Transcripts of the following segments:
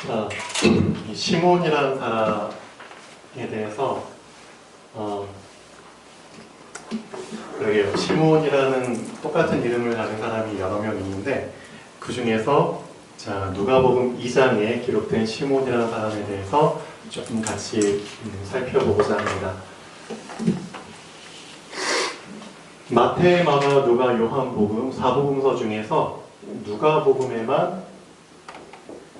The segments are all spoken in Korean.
자, 이 시몬이라는 사람에 대해서 그러게요. 시몬이라는 똑같은 이름을 가진 사람이 여러 명 있는데 그 중에서 자, 누가복음 2장에 기록된 시몬이라는 사람에 대해서 조금 같이 살펴보고자 합니다. 마태, 마가, 누가, 요한복음, 사복음서 중에서 누가복음에만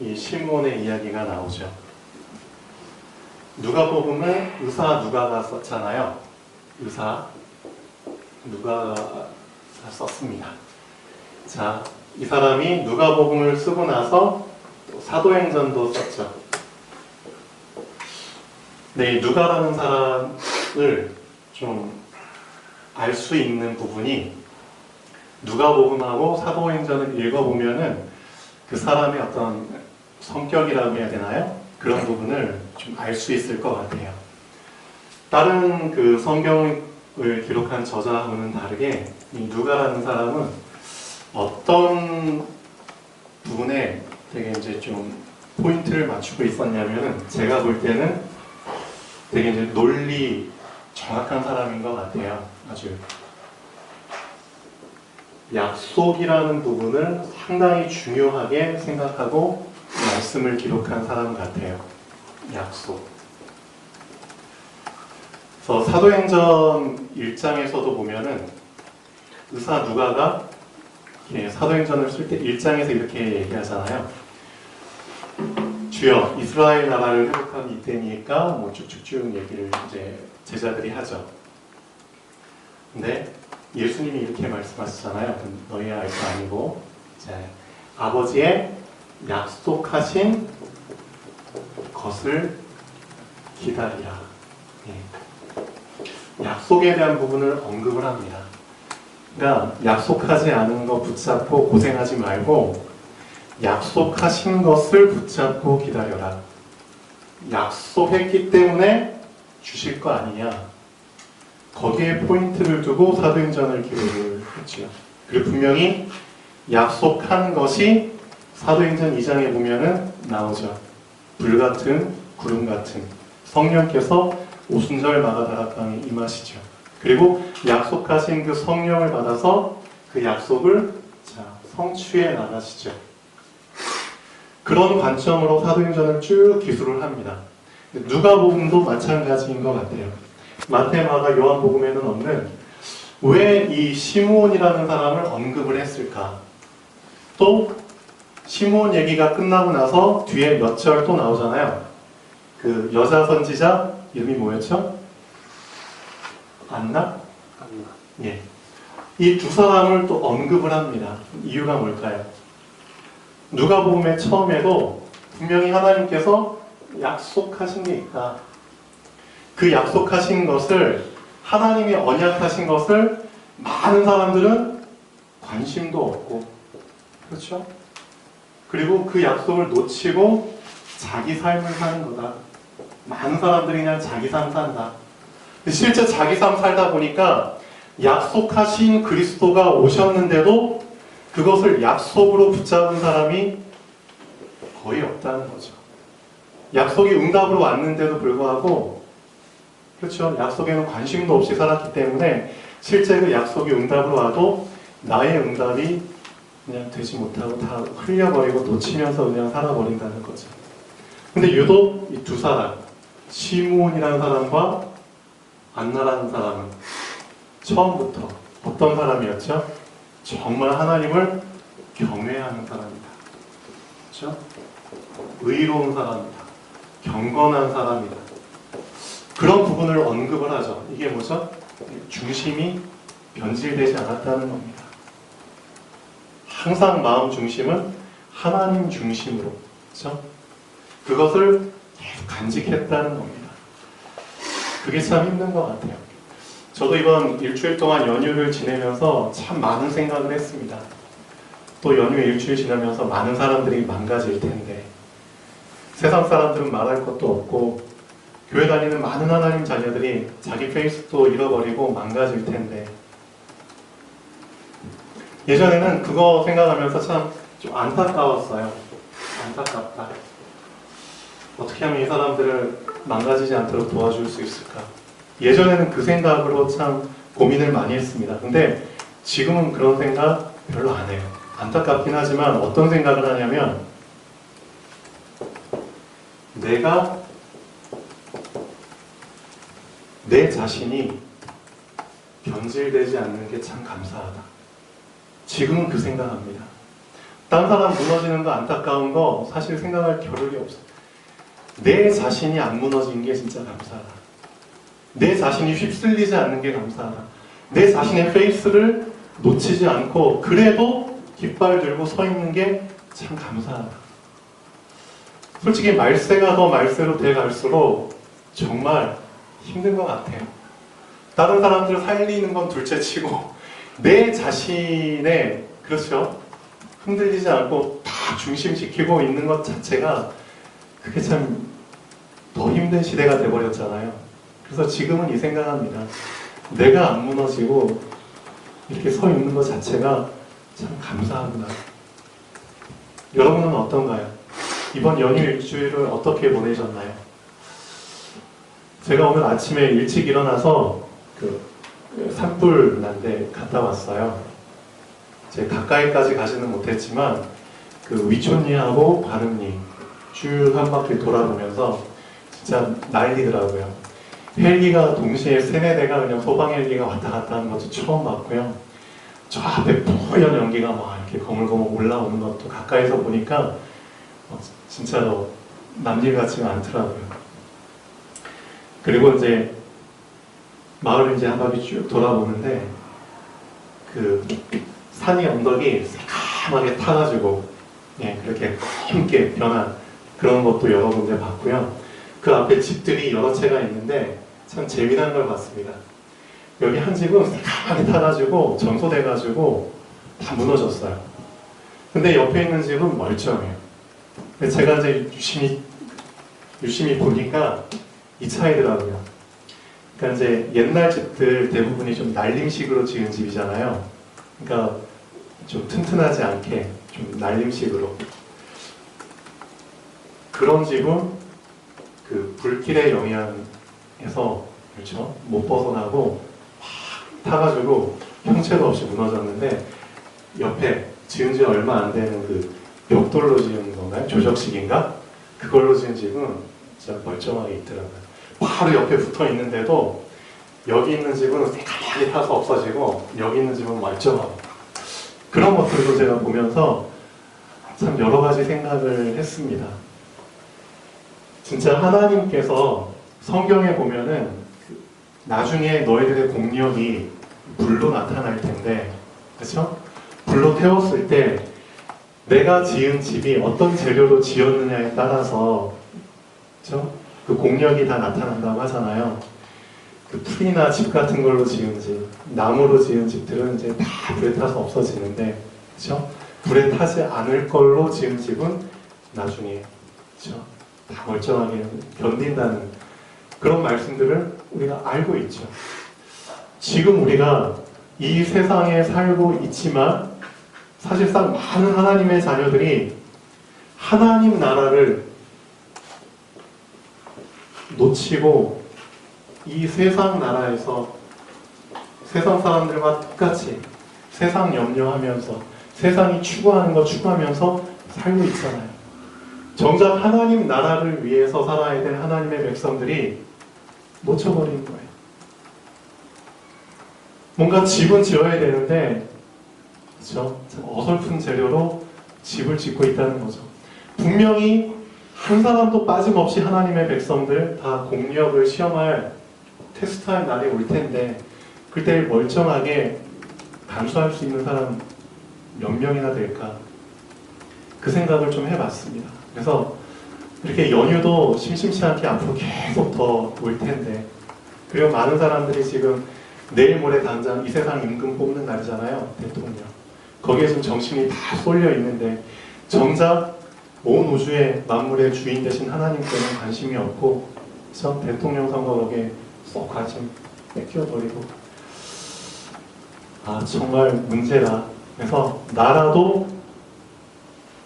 이 시몬의 이야기가 나오죠. 누가복음은 의사 누가가 썼잖아요. 의사 누가가 썼습니다. 자, 이 사람이 누가복음을 쓰고 나서 또 사도행전도 썼죠. 네, 누가라는 사람을 좀 알 수 있는 부분이 누가복음하고 사도행전을 읽어보면은 그 사람의 어떤 성격이라고 해야 되나요? 그런 부분을 좀 알 수 있을 것 같아요. 다른 그 성경을 기록한 저자하고는 다르게 이 누가라는 사람은 어떤 부분에 되게 이제 좀 포인트를 맞추고 있었냐면은 제가 볼 때는 되게 이제 논리 정확한 사람인 것 같아요. 아주 약속이라는 부분을 상당히 중요하게 생각하고 말씀을 기록한 사람 같아요. 약속. 그래서 사도행전 1장에서도 보면은 의사 누가가 사도행전을 쓸 때 1장에서 이렇게 얘기하잖아요. 주여 이스라엘 나라를 회복한 이때니까 뭐 쭉쭉쭉 얘기를 이제 제자들이 하죠. 근데 예수님이 이렇게 말씀하시잖아요. 너희 알 거 아니고 이제 아버지의 약속하신 것을 기다리라. 약속에 대한 부분을 언급을 합니다. 그러니까 약속하지 않은 거 붙잡고 고생하지 말고 약속하신 것을 붙잡고 기다려라. 약속했기 때문에 주실 거 아니냐. 거기에 포인트를 두고 사도행전을 기록을 했죠. 그리고 분명히 약속한 것이 사도행전 2장에 보면은 나오죠. 불같은 구름 같은 성령께서 오순절 마가다락방에 임하시죠. 그리고 약속하신 그 성령을 받아서 그 약속을 성취해 나가시죠. 그런 관점으로 사도행전을 쭉 기술을 합니다. 누가복음도 마찬가지인 것 같아요. 마태, 마가, 요한복음에는 없는 왜 이 시므온이라는 사람을 언급을 했을까? 또 시므온 얘기가 끝나고 나서 뒤에 몇 절 또 나오잖아요. 그 여자 선지자 이름이 뭐였죠? 안나? 예. 이 두 사람을 또 언급을 합니다. 이유가 뭘까요? 누가복음의 처음에도 분명히 하나님께서 약속하신 게 있다. 그 약속하신 것을 하나님이 언약하신 것을 많은 사람들은 관심도 없고 그렇죠? 그리고 그 약속을 놓치고 자기 삶을 사는 거다. 많은 사람들이 그냥 자기 삶 산다. 실제 자기 삶 살다 보니까 약속하신 그리스도가 오셨는데도 그것을 약속으로 붙잡은 사람이 거의 없다는 거죠. 약속이 응답으로 왔는데도 불구하고 그렇죠. 약속에는 관심도 없이 살았기 때문에 실제 그 약속이 응답으로 와도 나의 응답이 그냥 되지 못하고 다 흘려버리고 놓치면서 그냥 살아버린다는 거죠. 근데 유독 이 두 사람, 시므온이라는 사람과 안나라는 사람은 처음부터 어떤 사람이었죠? 정말 하나님을 경외하는 사람이다. 그렇죠? 의로운 사람이다. 경건한 사람이다. 그런 부분을 언급을 하죠. 이게 뭐죠? 중심이 변질되지 않았다는 겁니다. 항상 마음 중심은 하나님 중심으로, 그렇죠? 그것을 계속 간직했다는 겁니다. 그게 참 힘든 것 같아요. 저도 이번 일주일 동안 연휴를 지내면서 참 많은 생각을 했습니다. 또 연휴 일주일 지나면서 많은 사람들이 망가질 텐데 세상 사람들은 말할 것도 없고 교회 다니는 많은 하나님 자녀들이 자기 페이스도 잃어버리고 망가질 텐데 예전에는 그거 생각하면서 참 좀 안타까웠어요. 안타깝다. 어떻게 하면 이 사람들을 망가지지 않도록 도와줄 수 있을까? 예전에는 그 생각으로 참 고민을 많이 했습니다. 근데 지금은 그런 생각 별로 안 해요. 안타깝긴 하지만 어떤 생각을 하냐면 내가 내 자신이 변질되지 않는 게 참 감사하다. 지금은 그 생각합니다. 딴 사람 무너지는 거 안타까운 거 사실 생각할 겨를이 없어요. 내 자신이 안 무너진 게 진짜 감사하다. 내 자신이 휩쓸리지 않는 게 감사하다. 내 자신의 페이스를 놓치지 않고 그래도 깃발 들고 서 있는 게 참 감사하다. 솔직히 말세가 더 말세로 돼갈수록 정말 힘든 것 같아요. 다른 사람들 살리는 건 둘째치고 내 자신의 그렇죠? 흔들리지 않고 다 중심시키고 있는 것 자체가 그게 참 더 힘든 시대가 돼버렸잖아요. 그래서 지금은 이 생각합니다. 내가 안 무너지고 이렇게 서 있는 것 자체가 참 감사하구나. 여러분은 어떤가요? 이번 연휴 일주일을 어떻게 보내셨나요? 제가 오늘 아침에 일찍 일어나서 그 산불 난 데 갔다 왔어요. 제 가까이까지 가지는 못했지만 그 위촌리하고 관음리 쭉 한 바퀴 돌아보면서 진짜 난리더라고요. 헬기가 동시에 3-4대가 그냥 소방 헬기가 왔다 갔다 하는 것도 처음 봤고요. 저 앞에 뿌연 연기가 막 이렇게 거물거물 올라오는 것도 가까이서 보니까 진짜로 남일 같지가 않더라고요. 그리고 이제 마을을 이제 한 바퀴 쭉 돌아보는데 그 산이 언덕이 새카맣게 타가지고 그렇게 함께 변한 그런 것도 여러 군데 봤고요. 그 앞에 집들이 여러 채가 있는데 참 재미난 걸 봤습니다. 여기 한 집은 새카맣게 타가지고 전소돼가지고 다 무너졌어요. 근데 옆에 있는 집은 멀쩡해요. 제가 이제 유심히 보니까 이 차이더라고요. 그러니까 이제 옛날 집들 대부분이 좀 날림식으로 지은 집이잖아요. 그러니까 좀 튼튼하지 않게 좀 날림식으로. 그런 집은 그 불길의 영향에서 그렇죠? 못 벗어나고 확 타가지고 형체도 없이 무너졌는데 옆에 지은 지 얼마 안 되는 그 벽돌로 지은 건가요? 조적식인가? 그걸로 지은 집은 진짜 멀쩡하게 있더라고요. 바로 옆에 붙어 있는데도 여기 있는 집은 새까맣게 타서 없어지고 여기 있는 집은 멀쩡하고 그런 것들도 제가 보면서 참 여러 가지 생각을 했습니다. 진짜 하나님께서 성경에 보면은 나중에 너희들의 공력이 불로 나타날 텐데, 그렇죠? 불로 태웠을 때 내가 지은 집이 어떤 재료로 지었느냐에 따라서, 그렇죠? 그 공력이 다 나타난다고 하잖아요. 그 풀이나 집 같은 걸로 지은 집, 나무로 지은 집들은 이제 다 불에 타서 없어지는데, 그렇죠? 불에 타지 않을 걸로 지은 집은 나중에, 그렇죠? 다 멀쩡하게 견딘다는 그런 말씀들을 우리가 알고 있죠. 지금 우리가 이 세상에 살고 있지만 사실상 많은 하나님의 자녀들이 하나님 나라를 놓치고 이 세상 나라에서 세상 사람들과 똑같이 세상 염려하면서 세상이 추구하는 거 추구하면서 살고 있잖아요. 정작 하나님 나라를 위해서 살아야 될 하나님의 백성들이 놓쳐버린 거예요. 뭔가 집은 지어야 되는데 그렇죠? 어설픈 재료로 집을 짓고 있다는 거죠. 분명히 한 사람도 빠짐없이 하나님의 백성들 다 공력을 시험할 테스트할 날이 올 텐데 그때 멀쩡하게 감수할 수 있는 사람 몇 명이나 될까? 그 생각을 좀 해봤습니다. 그래서 이렇게 연휴도 심심치 않게 앞으로 계속 더 올 텐데 그리고 많은 사람들이 지금 내일 모레 당장 이 세상 임금 뽑는 날이잖아요. 대통령. 거기에 좀 정신이 다 쏠려 있는데 정작 온 우주의 만물의 주인 되신 하나님께는 관심이 없고 그래서 대통령 선거 거기에 쏙 관심 뺏겨버리고 정말 문제다. 그래서 나라도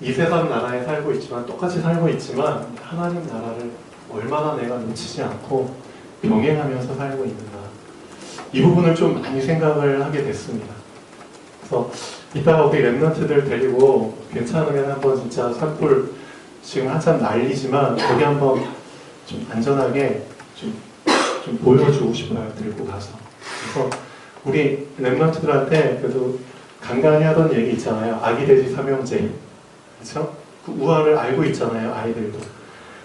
이 세상 나라에 살고 있지만 똑같이 살고 있지만 하나님 나라를 얼마나 내가 놓치지 않고 병행하면서 살고 있는가, 이 부분을 좀 많이 생각을 하게 됐습니다. 그래서 이따가 우리 랩런트들 데리고 괜찮으면 한번 진짜 산불 지금 한참 난리지만 거기 한번 좀 안전하게 좀 보여주고 싶어요. 들고 가서. 그래서 우리 랩런트들한테 그래도 간간히 하던 얘기 있잖아요. 아기 돼지 삼형제. 그렇죠? 그 우화를 알고 있잖아요. 아이들도.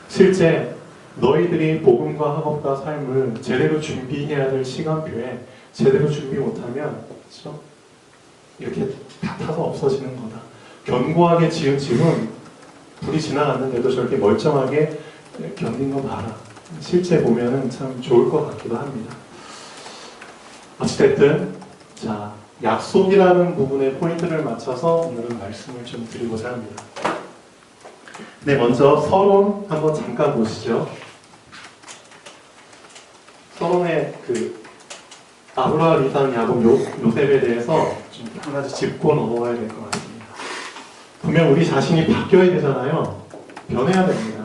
실제 너희들이 복음과 학업과 삶을 제대로 준비해야 될 시간표에 제대로 준비 못하면, 그렇죠? 이렇게 다 타서 없어지는 거다. 견고하게 지은 집은 불이 지나갔는데도 저렇게 멀쩡하게 견딘 거 봐라. 실제 보면은 참 좋을 것 같기도 합니다. 어찌됐든, 자, 약속이라는 부분에 포인트를 맞춰서 오늘은 말씀을 좀 드리고자 합니다. 네, 먼저 서론 한번 잠깐 보시죠. 서론의 그 아브라함, 이삭, 야곱, 요셉에 대해서 좀 한 가지 짚고 넘어가야 될 것 같습니다. 분명 우리 자신이 바뀌어야 되잖아요. 변해야 됩니다.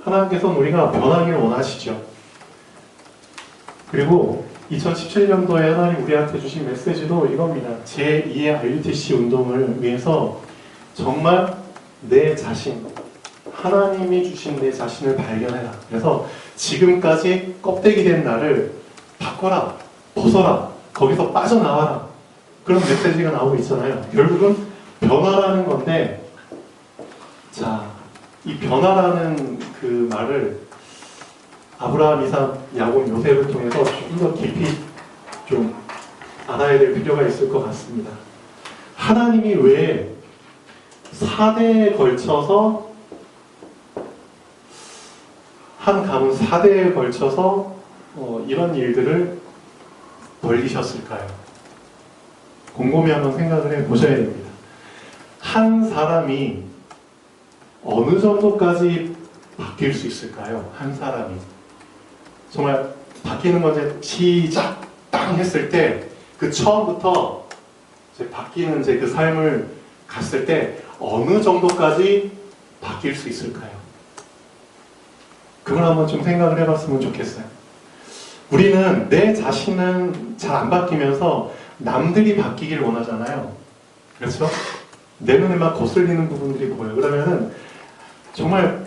하나님께서는 우리가 변하기를 원하시죠. 그리고 2017년도에 하나님 우리한테 주신 메시지도 이겁니다. 제2의 RUTC 운동을 위해서 정말 내 자신, 하나님이 주신 내 자신을 발견해라. 그래서 지금까지 껍데기 된 나를 바꿔라, 벗어라, 거기서 빠져나와라. 그런 메시지가 나오고 있잖아요. 결국은 변화라는 건데, 자, 이 변화라는 그 말을 아브라함, 이삭, 야곱, 요셉을 통해서 좀 더 깊이 좀 알아야 될 필요가 있을 것 같습니다. 하나님이 왜 4대에 걸쳐서, 한 가문 4대에 걸쳐서 이런 일들을 벌리셨을까요? 곰곰이 한번 생각을 해보셔야 됩니다. 한 사람이 어느 정도까지 바뀔 수 있을까요? 한 사람이. 정말 바뀌는 건 이제 시작! 땅! 했을 때 그 처음부터 이제 바뀌는 이제 그 삶을 갔을 때 어느 정도까지 바뀔 수 있을까요? 그걸 한번 좀 생각을 해봤으면 좋겠어요. 우리는 내 자신은 잘 안 바뀌면서 남들이 바뀌기를 원하잖아요. 그렇죠? 내 눈에 막 거슬리는 부분들이 보여요. 그러면은 정말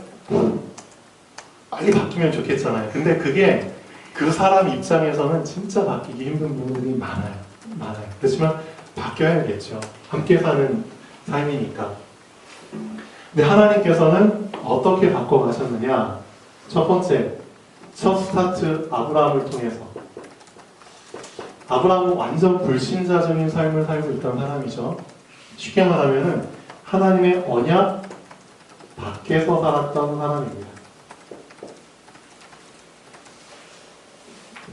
빨리 바뀌면 좋겠잖아요. 근데 그게 그 사람 입장에서는 진짜 바뀌기 힘든 부분들이 많아요. 그렇지만 바뀌어야겠죠. 함께 사는 삶이니까. 근데 하나님께서는 어떻게 바꿔가셨느냐? 첫 번째, 첫 스타트 아브라함을 통해서. 아브라함은 완전 불신자적인 삶을 살고 있던 사람이죠. 쉽게 말하면은 하나님의 언약 밖에서 살았던 사람입니다.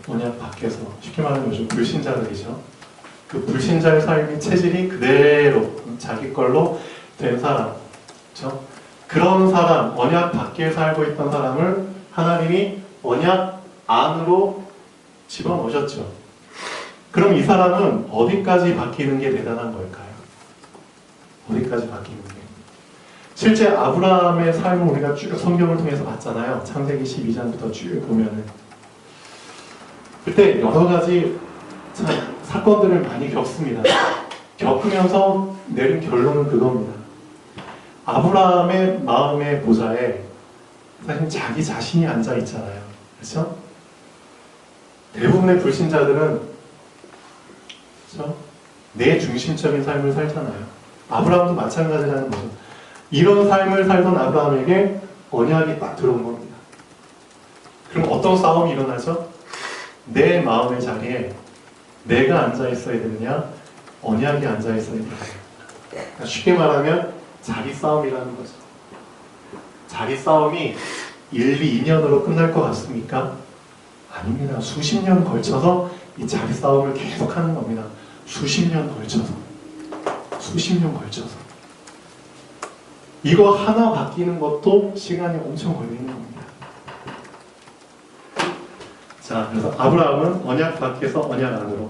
언약 밖에서. 쉽게 말하면 요즘 불신자들이죠. 그 불신자의 삶의 체질이 그대로 자기 걸로 된 사람. 그렇죠? 그런 사람, 언약 밖에 살고 있던 사람을 하나님이 언약 안으로 집어넣으셨죠. 그럼 이 사람은 어디까지 바뀌는 게 대단한 걸까요? 어디까지 바뀌는 게? 실제 아브라함의 삶을 우리가 쭉 성경을 통해서 봤잖아요. 창세기 12장부터 쭉 보면은. 그때 여러 가지 참 사건들을 많이 겪습니다. 겪으면서 내린 결론은 그겁니다. 아브라함의 마음의 보좌에 사실 자기 자신이 앉아 있잖아요. 그렇죠? 대부분의 불신자들은, 그렇죠? 내 중심적인 삶을 살잖아요. 아브라함도 마찬가지라는 거죠. 이런 삶을 살던 아브라함에게 언약이 딱 들어온 겁니다. 그럼 어떤 싸움이 일어나죠? 내 마음의 자리에 내가 앉아 있어야 되느냐, 언약이 앉아 있어야 되느냐. 그러니까 쉽게 말하면 자리 싸움이라는 거죠. 자리 싸움이 1, 2년으로 끝날 것 같습니까? 아닙니다. 수십 년 걸쳐서 이 자리 싸움을 계속하는 겁니다. 수십 년 걸쳐서. 이거 하나 바뀌는 것도 시간이 엄청 걸리는 겁니다. 자, 그래서 아브라함은 언약 밖에서 언약 안으로,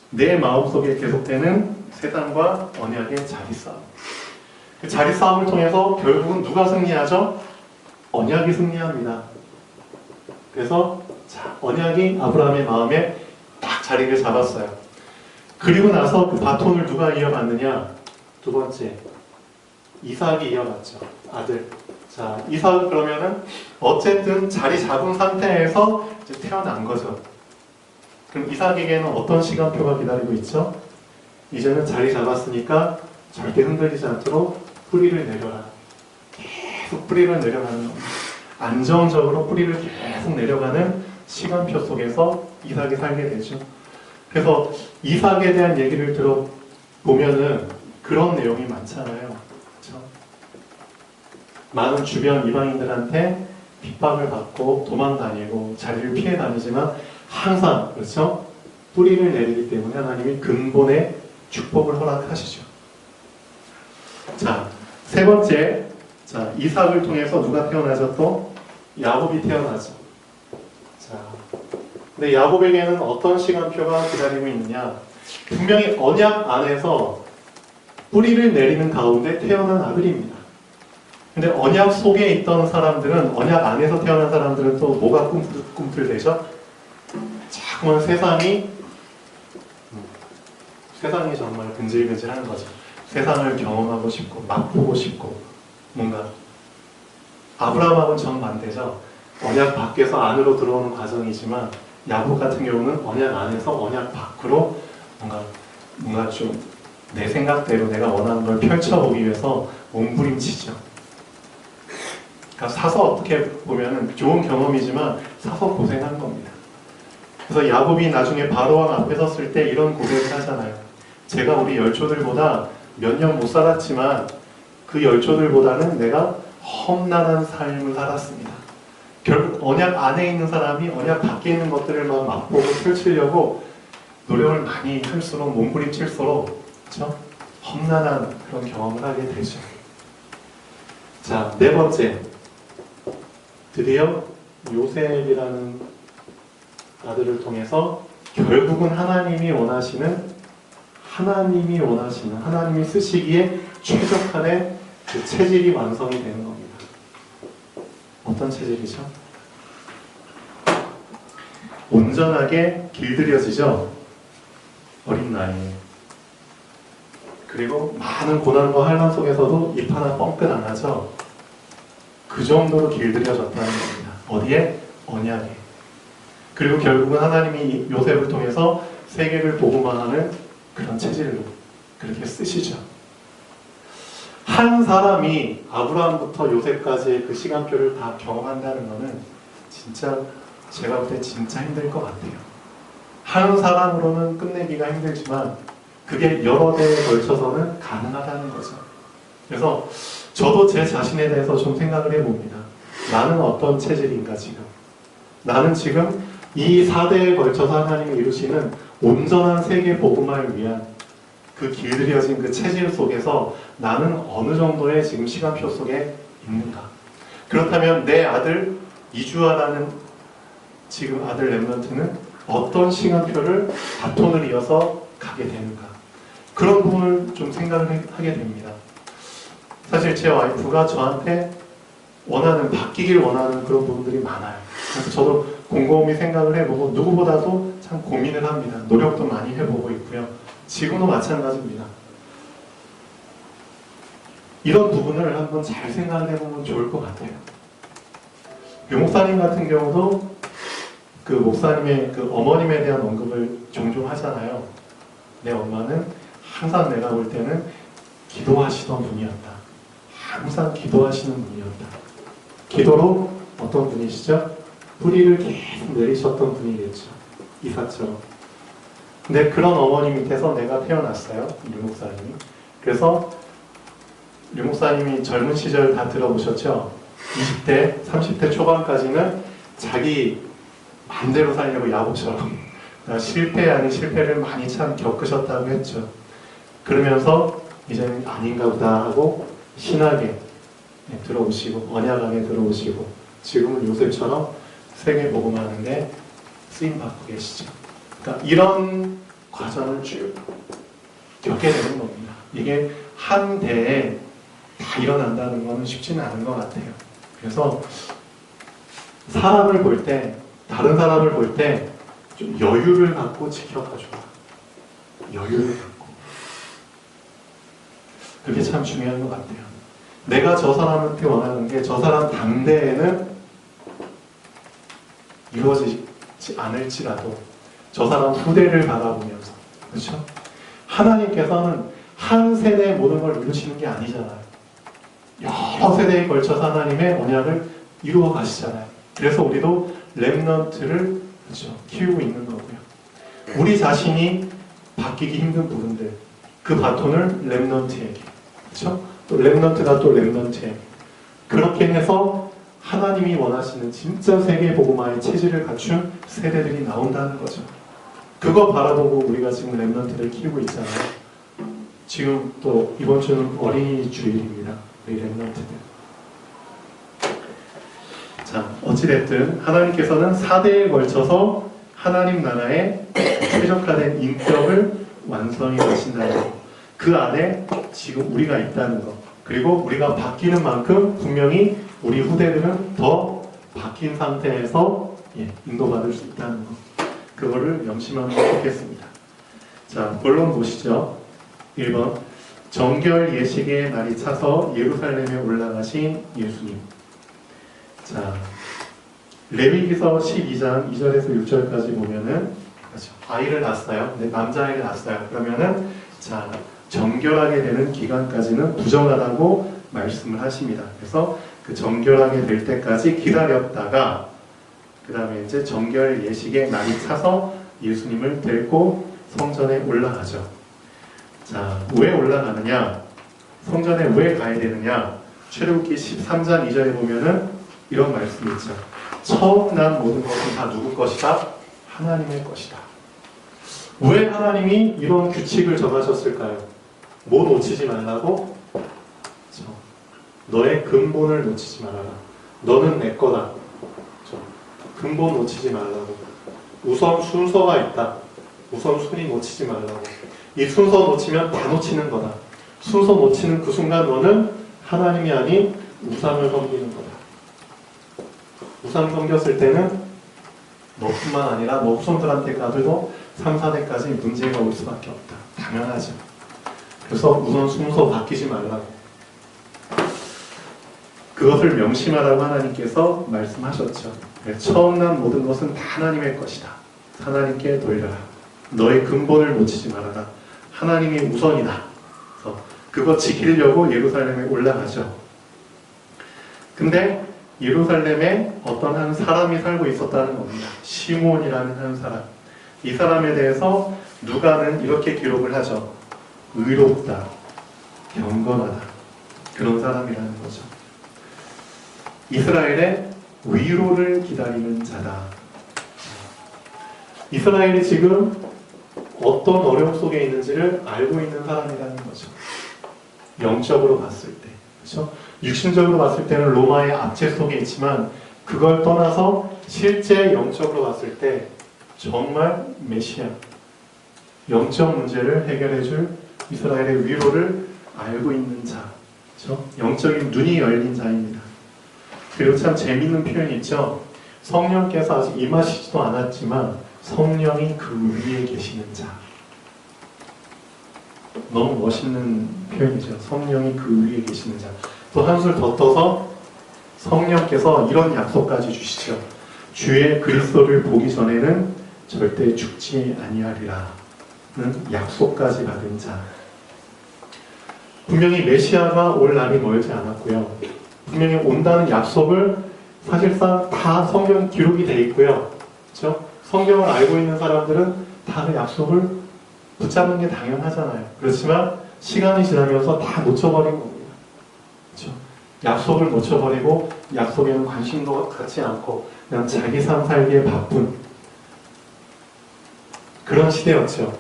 내 마음속에 계속되는 세상과 언약의 자리 싸움. 그 자리 싸움을 통해서 결국은 누가 승리하죠? 언약이 승리합니다. 그래서 언약이 아브라함의 마음에 딱 자리를 잡았어요. 그리고 나서 그 바톤을 누가 이어갔느냐? 두 번째, 이삭이 이어갔죠. 아들. 자, 이삭은 그러면은 어쨌든 자리 잡은 상태에서 이제 태어난 거죠. 그럼 이삭에게는 어떤 시간표가 기다리고 있죠? 이제는 자리 잡았으니까 절대 흔들리지 않도록 뿌리를 내려라. 계속 뿌리를 내려가는 겁니다. 안정적으로 뿌리를 계속 내려가는 시간표 속에서 이삭이 살게 되죠. 그래서 이삭에 대한 얘기를 들어보면은 그런 내용이 많잖아요. 그렇죠? 많은 주변 이방인들한테 핍박을 받고 도망다니고 자리를 피해 다니지만 항상 그렇죠? 뿌리를 내리기 때문에 하나님이 근본의 축복을 허락하시죠. 자, 세 번째, 자, 이삭을 통해서 누가 태어나죠? 또 야곱이 태어나죠. 자, 근데 야곱에게는 어떤 시간표가 기다리고 있느냐? 분명히 언약 안에서 뿌리를 내리는 가운데 태어난 아들입니다. 근데 언약 속에 있던 사람들은, 언약 안에서 태어난 사람들은 또 뭐가 꿈틀대죠? 자꾸만 세상이 정말 근질근질한 거죠. 세상을 경험하고 싶고 맛보고 싶고 뭔가 아브라함하고는 정반대죠. 언약 밖에서 안으로 들어오는 과정이지만 야곱 같은 경우는 언약 안에서 언약 밖으로 뭔가 좀 내 생각대로 내가 원하는 걸 펼쳐보기 위해서 몸부림치죠. 그러니까 사서 어떻게 보면은 좋은 경험이지만 사서 고생한 겁니다. 그래서 야곱이 나중에 바로왕 앞에 섰을 때 이런 고백을 하잖아요. 제가 우리 열조들보다 몇 년 못 살았지만 그 열조들보다는 내가 험난한 삶을 살았습니다. 결국 언약 안에 있는 사람이 언약 밖에 있는 것들을 막 맛보고 펼치려고 노력을 많이 할수록 몸부림칠수록 그렇죠? 험난한 그런 경험을 하게 되죠. 자, 네 번째, 드디어 요셉이라는 아들을 통해서 결국은 하나님이 쓰시기에 최적한의 그 체질이 완성이 되는 겁니다. 어떤 체질이죠? 온전하게 길들여지죠. 어린 나이에. 그리고 많은 고난과 환난 속에서도 입 하나 뻥끗 안 하죠. 그 정도로 길들여졌다는 겁니다. 어디에? 언약에. 그리고 결국은 하나님이 요셉을 통해서 세계를 복음화하는 그런 체질로 그렇게 쓰시죠. 한 사람이 아브라함부터 요셉까지의 그 시간표를 다 경험한다는 것은 진짜 제가 볼 때 진짜 힘들 것 같아요. 한 사람으로는 끝내기가 힘들지만 그게 여러 대에 걸쳐서는 가능하다는 거죠. 그래서 저도 제 자신에 대해서 좀 생각을 해봅니다. 나는 어떤 체질인가 지금? 나는 지금 이 4대에 걸쳐서 하나님이 이루시는 온전한 세계 복음화를 위한 그 길들여진 그 체질 속에서 나는 어느 정도의 지금 시간표 속에 있는가? 그렇다면 내 아들 이주아라는 지금 아들 렘넌트는 어떤 시간표를 바톤을 이어서 가게 되는가? 그런 부분을 좀 생각을 하게 됩니다. 사실 제 와이프가 저한테 바뀌길 원하는 그런 부분들이 많아요. 그래서 저도 곰곰이 생각을 해보고 누구보다도 참 고민을 합니다. 노력도 많이 해보고 있고요. 지금도 마찬가지입니다. 이런 부분을 한번 잘 생각을 해보면 좋을 것 같아요. 유 목사님 같은 경우도 그 목사님의 그 어머님에 대한 언급을 종종 하잖아요. 내 엄마는 항상 내가 볼 때는 기도하시던 분이었다. 항상 기도하시는 분이었다. 기도로 어떤 분이시죠? 뿌리를 계속 내리셨던 분이겠죠. 이삭처럼. 근데 그런 어머니 밑에서 내가 태어났어요. 류 목사님이. 그래서 류 목사님이 젊은 시절 다 들어보셨죠? 20대, 30대 초반까지는 자기 마음대로 살려고 야곱처럼 실패 아닌 실패를 많이 참 겪으셨다고 했죠. 그러면서 이제는 아닌가 보다 하고 신학에 들어오시고 언약 안에 들어오시고 지금은 요셉처럼 세계 복음하는데 쓰임 받고 계시죠. 그러니까 이런 과정을 쭉 겪게 되는 겁니다. 이게 한 대에 다 일어난다는 것은 쉽지는 않은 것 같아요. 그래서 사람을 볼 때, 다른 사람을 볼 때 좀 여유를 갖고 지켜가줘. 여유를 갖고. 그게 참 중요한 것 같아요. 내가 저 사람한테 원하는 게 저 사람 당대에는 이루어지지 않을지라도 저 사람 후대를 바라보면서, 그렇죠? 하나님께서는 한 세대의 모든 걸 이루시는 게 아니잖아요. 여러 세대에 걸쳐서 하나님의 언약을 이루어 가시잖아요. 그래서 우리도 렘넌트를, 그렇죠, 키우고 있는 거고요. 우리 자신이 바뀌기 힘든 부분들, 그 바톤을 렘넌트에게, 그렇죠? 또 렘넌트가 또 렘넌트에게, 그렇게 해서 하나님이 원하시는 진짜 세계 복음화의 체질을 갖춘 세대들이 나온다는 거죠. 그거 바라보고 우리가 지금 렘넌트를 키우고 있잖아요. 지금 또 이번 주는 어린이 주일입니다. 우리 렘넌트들. 자, 어찌됐든 하나님께서는 4대에 걸쳐서 하나님 나라의 최적화된 인격을 완성해 가신다는 것, 그 안에 지금 우리가 있다는 것, 그리고 우리가 바뀌는 만큼 분명히 우리 후대들은 더 바뀐 상태에서 인도받을 수 있다는 것, 그거를 명심하면 좋겠습니다. 자, 본론 보시죠. 1번, 정결 예식의 날이 차서 예루살렘에 올라가신 예수님. 자, 레위기서 12장 2절에서 6절까지 보면은, 그렇죠, 아이를 낳았어요. 근데 남자아이를 낳았어요. 그러면은, 자, 정결하게 되는 기간까지는 부정하다고 말씀을 하십니다. 그래서 그 정결하게 될 때까지 기다렸다가, 그 다음에 이제 정결 예식의 날이 차서 예수님을 데리고 성전에 올라가죠. 자, 왜 올라가느냐? 성전에 왜 가야 되느냐? 출애굽기 13장 2절에 보면은 이런 말씀이 있죠. 처음 난 모든 것은 다 누구 것이다? 하나님의 것이다. 왜 하나님이 이런 규칙을 정하셨을까요? 뭐 놓치지 말라고? 그렇죠. 너의 근본을 놓치지 말아라. 너는 내 거다. 그렇죠. 근본 놓치지 말라고. 우선 순서가 있다. 우선 순위 놓치지 말라고. 이 순서 놓치면 다 놓치는 거다. 순서 놓치는 그 순간 너는 하나님이 아닌 우상을 섬기는 거다. 우상 섬겼을 때는 너뿐만 아니라 너 후손들한테까지도 3, 4대까지 문제가 올 수밖에 없다. 당연하죠. 그래서 우선 순서 바뀌지 말라고. 그것을 명심하라고 하나님께서 말씀하셨죠. 처음 난 모든 것은 다 하나님의 것이다. 하나님께 돌려라. 너의 근본을 놓치지 말아라. 하나님이 우선이다. 그래서 그거 지키려고 예루살렘에 올라가죠. 근데 예루살렘에 어떤 한 사람이 살고 있었다는 겁니다. 시몬이라는 한 사람. 이 사람에 대해서 누가는 이렇게 기록을 하죠. 의롭다, 경건하다. 그런 사람이라는 거죠. 이스라엘의 위로를 기다리는 자다. 이스라엘이 지금 어떤 어려움 속에 있는지를 알고 있는 사람이라는 거죠. 영적으로 봤을 때. 그렇죠? 육신적으로 봤을 때는 로마의 압제 속에 있지만 그걸 떠나서 실제 영적으로 봤을 때 정말 메시아, 영적 문제를 해결해 줄 이스라엘의 위로를 알고 있는 자, 그렇죠? 영적인 눈이 열린 자입니다. 그리고 참 재미있는 표현이 있죠. 성령께서 아직 임하시지도 않았지만 성령이 그 위에 계시는 자. 너무 멋있는 표현이죠. 성령이 그 위에 계시는 자. 또 한술 더 떠서 성령께서 이런 약속까지 주시죠. 주의 그리스도를 보기 전에는 절대 죽지 아니하리라는 약속까지 받은 자. 분명히 메시아가 올 날이 멀지 않았고요. 분명히 온다는 약속을 사실상 다 성경 기록이 돼 있고요. 그렇죠? 성경을 알고 있는 사람들은 다 그 약속을 붙잡는 게 당연하잖아요. 그렇지만 시간이 지나면서 다 놓쳐버린 겁니다. 그렇죠? 약속을 놓쳐버리고 약속에는 관심도 갖지 않고 그냥 자기 삶 살기에 바쁜 그런 시대였죠.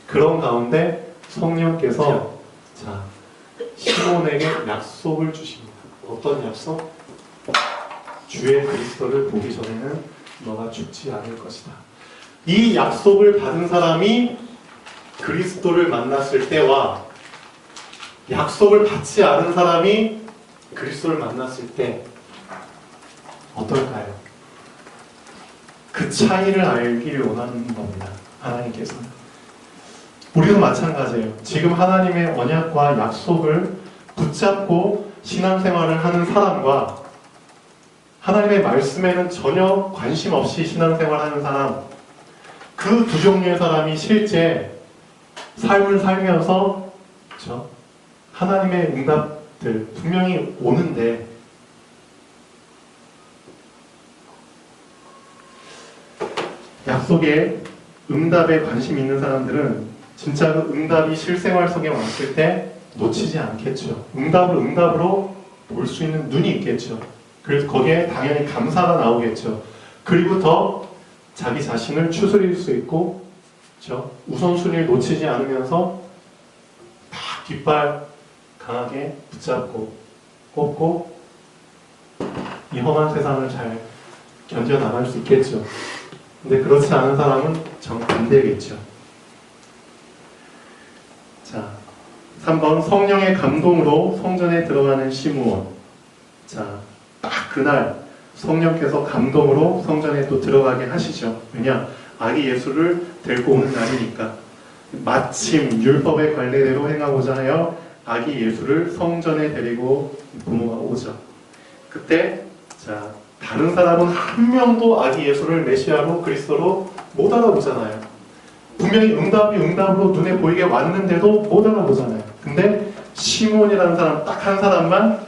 그런 가운데 성령께서 자, 시몬에게 약속을 주십니다. 어떤 약속? 주의 그리스도를 보기 전에는 너가 죽지 않을 것이다. 이 약속을 받은 사람이 그리스도를 만났을 때와 약속을 받지 않은 사람이 그리스도를 만났을 때 어떨까요? 그 차이를 알기를 원하는 겁니다. 하나님께서는. 우리도 마찬가지예요. 지금 하나님의 언약과 약속을 붙잡고 신앙생활을 하는 사람과 하나님의 말씀에는 전혀 관심 없이 신앙생활하는 사람, 그 두 종류의 사람이 실제 삶을 살면서 그렇죠? 하나님의 응답들 분명히 오는데 약속에 응답에 관심 있는 사람들은 진짜 그 응답이 실생활 속에 왔을 때 놓치지 않겠죠. 응답으로 볼 수 있는 눈이 있겠죠. 그래서 거기에 당연히 감사가 나오겠죠. 그리고 더 자기 자신을 추스릴 수 있고, 그렇죠? 우선순위를 놓치지 않으면서 다 뒷발 강하게 붙잡고 꽂고 이 험한 세상을 잘 견뎌나갈 수 있겠죠. 근데 그렇지 않은 사람은 정반대겠죠. 자, 3번 성령의 감동으로 성전에 들어가는 시므온. 자, 딱 그날 성령께서 감동으로 성전에 또 들어가게 하시죠. 왜냐? 아기 예수를 데리고 오는 날이니까. 마침 율법의 관례대로 행하고자 하여 아기 예수를 성전에 데리고 부모가 오죠. 그때 자, 다른 사람은 한 명도 아기 예수를 메시아로 그리스도로 못 알아보잖아요. 분명히 응답으로 눈에 보이게 왔는데도 못 알아보잖아요. 근데 시몬이라는 사람 딱 한 사람만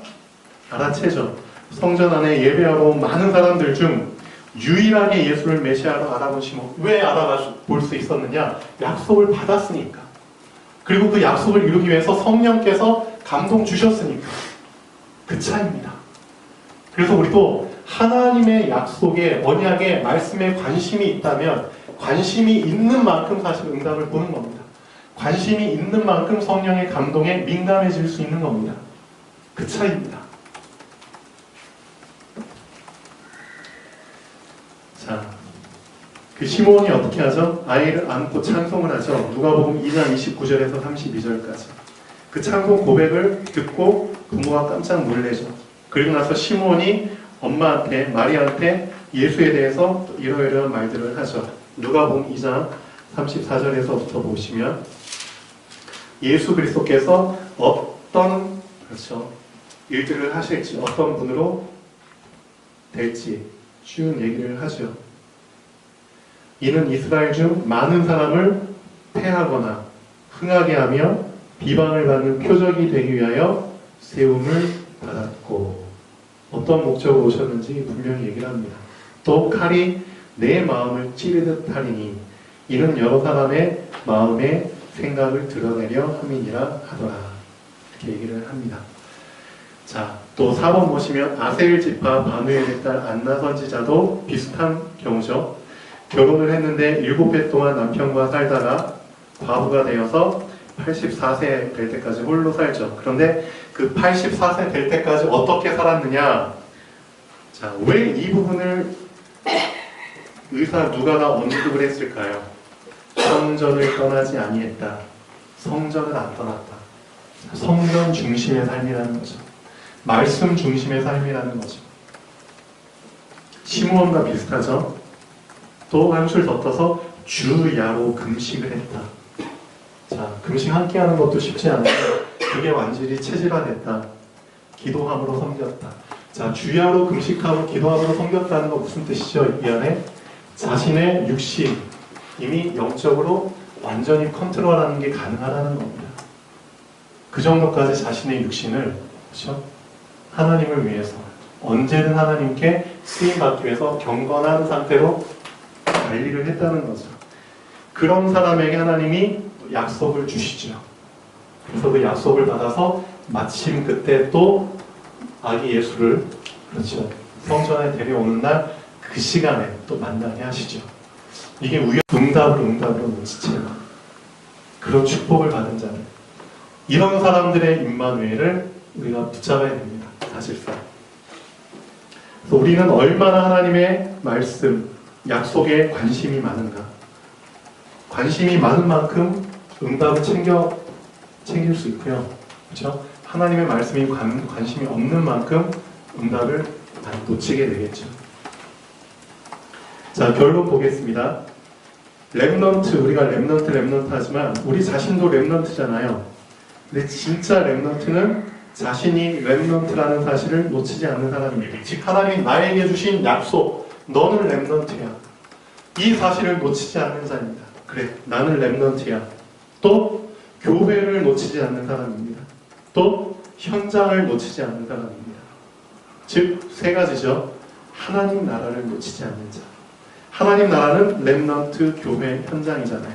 알아채죠. 성전 안에 예배하러 온 많은 사람들 중 유일하게 예수를 메시아로 알아본 시몬. 왜 알아볼 수 있었느냐? 약속을 받았으니까. 그리고 그 약속을 이루기 위해서 성령께서 감동 주셨으니까. 그 차이입니다. 그래서 우리도 하나님의 약속에, 언약에, 말씀에 관심이 있다면 관심이 있는 만큼 사실 응답을 보는 겁니다. 관심이 있는 만큼 성령의 감동에 민감해질 수 있는 겁니다. 그 차이입니다. 자, 그 시몬이 어떻게 하죠? 아이를 안고 찬송을 하죠. 누가복음 2장 29절에서 32절까지. 그 찬송 고백을 듣고 부모가 깜짝 놀래죠. 그리고 나서 시몬이 엄마한테, 마리아한테 예수에 대해서 이러이러한 말들을 하죠. 누가복음 2장 34절에서부터 보시면 예수 그리스도께서 어떤 그렇죠 일들을 하실지, 어떤 분으로 될지 쉬운 얘기를 하죠. 이는 이스라엘 중 많은 사람을 패하거나 흥하게 하며 비방을 받는 표적이 되기 위하여 세움을 받았고, 어떤 목적으로 오셨는지 분명히 얘기를 합니다. 또 칼이 내 마음을 찌르듯 하리니 이는 여러 사람의 마음의 생각을 드러내려 함이니라 하더라. 이렇게 얘기를 합니다. 자, 또 4번 보시면 아셀 지파 바누엘의 딸 안나 선지자도 비슷한 경우죠. 결혼을 했는데 7해 동안 남편과 살다가 과부가 되어서 84세 될 때까지 홀로 살죠. 그런데 그 84세 될 때까지 어떻게 살았느냐? 자, 왜 이 부분을 의사 누가가 언급을 했을까요? 성전을 떠나지 아니했다. 성전을 안 떠났다. 성전 중심의 삶이라는 거죠. 말씀 중심의 삶이라는 거죠. 시므온과 비슷하죠. 또 한술 더 떠서 주야로 금식을 했다. 자, 금식 함께 하는 것도 쉽지 않은데 그게 완전히 체질화됐다. 기도함으로 섬겼다. 자, 주야로 금식하고 기도함으로 섬겼다는 건 무슨 뜻이죠? 이 안에 자신의 육신, 이미 영적으로 완전히 컨트롤하는 게 가능하다는 겁니다. 그 정도까지 자신의 육신을, 그렇죠? 하나님을 위해서 언제든 하나님께 쓰임받기 위해서 경건한 상태로 관리를 했다는 거죠. 그런 사람에게 하나님이 약속을 주시죠. 그래서 그 약속을 받아서 마침 그때 또 아기 예수를, 그렇죠, 성전에 데려오는 날 그 시간에 또 만나게 하시죠. 이게 응답으로 눈치채요. 그런 축복을 받은 자는, 이런 사람들의 임마누엘을 우리가 붙잡아야 됩니다. 사실상. 그래서 우리는 얼마나 하나님의 말씀, 약속에 관심이 많은가. 관심이 많은 만큼 응답을 챙길 수 있고요. 그렇죠? 하나님의 말씀에 관심이 없는 만큼 응답을 많이 놓치게 되겠죠. 자, 결론 보겠습니다. 렘넌트, 우리가 렘넌트 하지만 우리 자신도 렘넌트잖아요. 근데 진짜 렘넌트는 자신이 렘넌트라는 사실을 놓치지 않는 사람입니다. 즉 하나님이 나에게 주신 약속, 너는 렘넌트야. 이 사실을 놓치지 않는 자입니다. 그래, 나는 렘넌트야. 또 교회를 놓치지 않는 사람입니다. 또 현장을 놓치지 않는 사람입니다. 즉 세 가지죠. 하나님 나라를 놓치지 않는 자. 하나님 나라는 렘넌트 교회 현장이잖아요.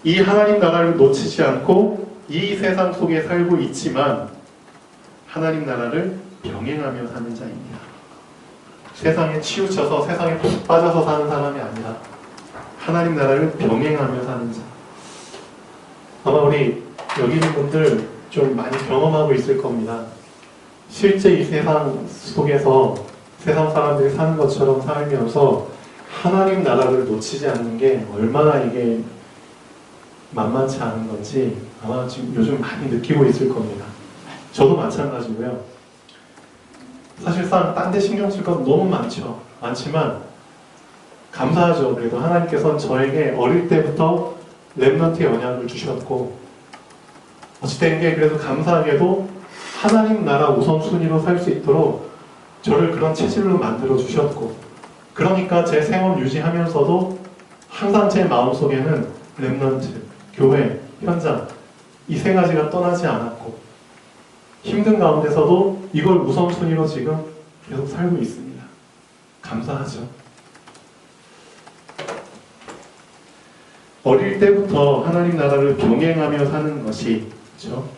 이 하나님 나라를 놓치지 않고 이 세상 속에 살고 있지만 하나님 나라를 병행하며 사는 자입니다. 세상에 치우쳐서 세상에 푹 빠져서 사는 사람이 아니라 하나님 나라를 병행하며 사는 자. 아마 우리 여기 있는 분들 좀 많이 경험하고 있을 겁니다. 실제 이 세상 속에서 세상 사람들이 사는 것처럼 살면서 하나님 나라를 놓치지 않는 게 얼마나 이게 만만치 않은 건지 아마 지금 요즘 많이 느끼고 있을 겁니다. 저도 마찬가지고요. 사실상 딴 데 신경 쓸 건 너무 많지만 감사하죠. 그래도 하나님께서는 저에게 어릴 때부터 렘넌트 영향을 주셨고 어찌된 게 그래도 감사하게도 하나님 나라 우선순위로 살 수 있도록 저를 그런 체질로 만들어 주셨고 그러니까 제 생업 유지하면서도 항상 제 마음속에는 렘넌트, 교회, 현장 이 세 가지가 떠나지 않았고 힘든 가운데서도 이걸 우선순위로 지금 계속 살고 있습니다. 감사하죠. 어릴 때부터 하나님 나라를 병행하며 사는 것이 그렇죠?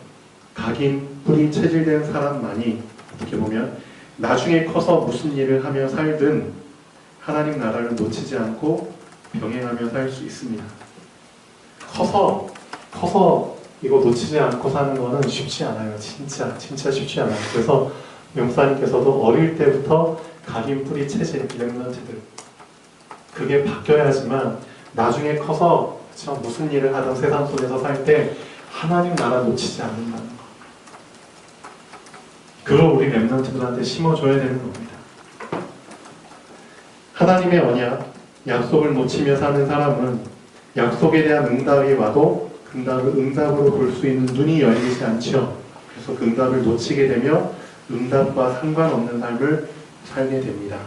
각인, 뿌리, 체질된 사람만이 어떻게 보면 나중에 커서 무슨 일을 하며 살든 하나님 나라를 놓치지 않고 병행하며 살 수 있습니다. 커서 이거 놓치지 않고 사는 거는 쉽지 않아요. 진짜 쉽지 않아요. 그래서 용사님께서도 어릴 때부터 각인, 뿌리, 체질, 렘넌트들 그게 바뀌어야지만 나중에 커서 그렇죠? 무슨 일을 하든 세상 속에서 살 때 하나님 나라 놓치지 않는다는 거. 그걸 우리 렘넌트들한테 심어줘야 되는 겁니다. 하나님의 언약, 약속을 놓치며 사는 사람은 약속에 대한 응답이 와도 응답으로 볼 수 있는 눈이 열리지 않죠. 그래서 그 응답을 놓치게 되며 응답과 상관없는 삶을 살게 됩니다.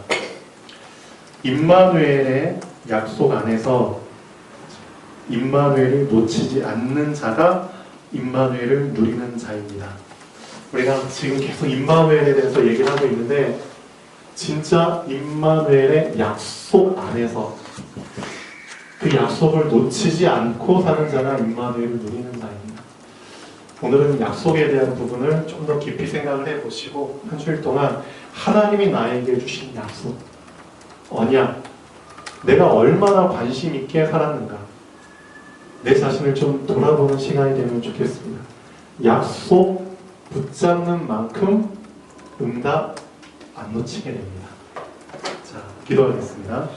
임마누엘의 약속 안에서 임마누엘을 놓치지 않는 자가 임마누엘을 누리는 자입니다. 우리가 지금 계속 임마누엘에 대해서 얘기를 하고 있는데 진짜 임마누엘의 약속 안에서 그 약속을 놓치지 않고 사는 자가 임마누엘을 누리는 자입니다. 오늘은 약속에 대한 부분을 좀 더 깊이 생각을 해보시고 한 주일 동안 하나님이 나에게 주신 약속, 언약, 내가 얼마나 관심 있게 살았는가 내 자신을 좀 돌아보는 시간이 되면 좋겠습니다. 약속 붙잡는 만큼 응답 안 놓치게 됩니다. 자, 기도하겠습니다.